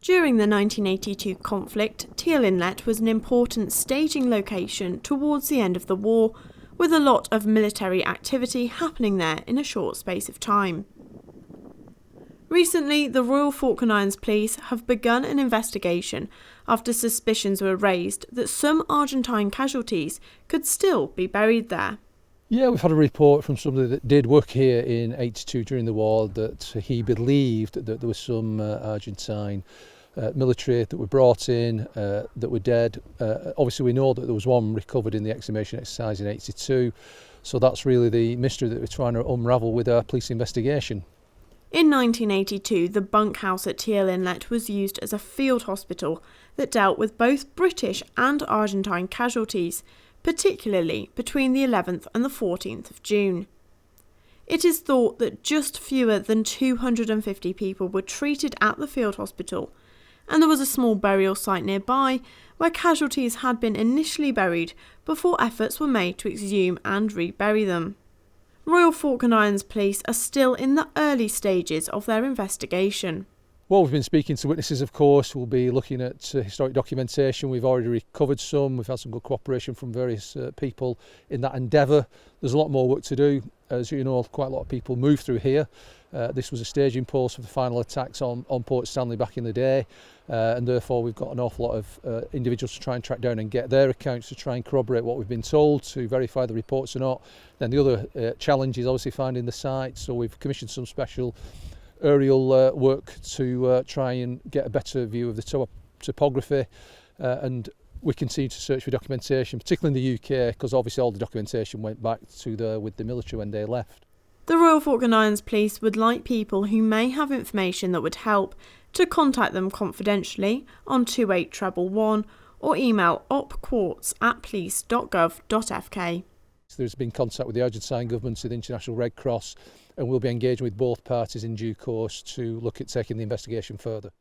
During the 1982 conflict, Teal Inlet was an important staging location towards the end of the war, with a lot of military activity happening there in a short space of time. Recently, the Royal Falkland Islands Police have begun an investigation after suspicions were raised that some Argentine casualties could still be buried there. Yeah, we've had a report from somebody that did work here in '82 during the war that he believed that there was some Argentine military that were brought in that were dead. Obviously we know that there was one recovered in the exhumation exercise in '82, so that's really the mystery that we're trying to unravel with our police investigation. In 1982, the bunkhouse at Teal Inlet was used as a field hospital that dealt with both British and Argentine casualties, particularly between the 11th and the 14th of June. It is thought that just fewer than 250 people were treated at the field hospital, and there was a small burial site nearby where casualties had been initially buried before efforts were made to exhume and rebury them. Royal Falkland Islands Police are still in the early stages of their investigation. Well, we've been speaking to witnesses, of course. We'll be looking at historic documentation. We've already recovered some. We've had some good cooperation from various people in that endeavour. There's a lot more work to do. As you know, quite a lot of people move through here. This was a staging post for the final attacks on Port Stanley back in the day, and therefore we've got an awful lot of individuals to try and track down and get their accounts to try and corroborate what we've been told, to verify the reports or not. Then the other challenge is obviously finding the site, so we've commissioned some special aerial work to try and get a better view of the topography, and we continue to search for documentation, particularly in the UK, because obviously all the documentation went back to with the military when they left. The Royal Falkland Islands Police would like people who may have information that would help to contact them confidentially on 28111 or email opquartz@police.gov.fk. There's been contact with the Argentine government, with the International Red Cross, and we'll be engaging with both parties in due course to look at taking the investigation further.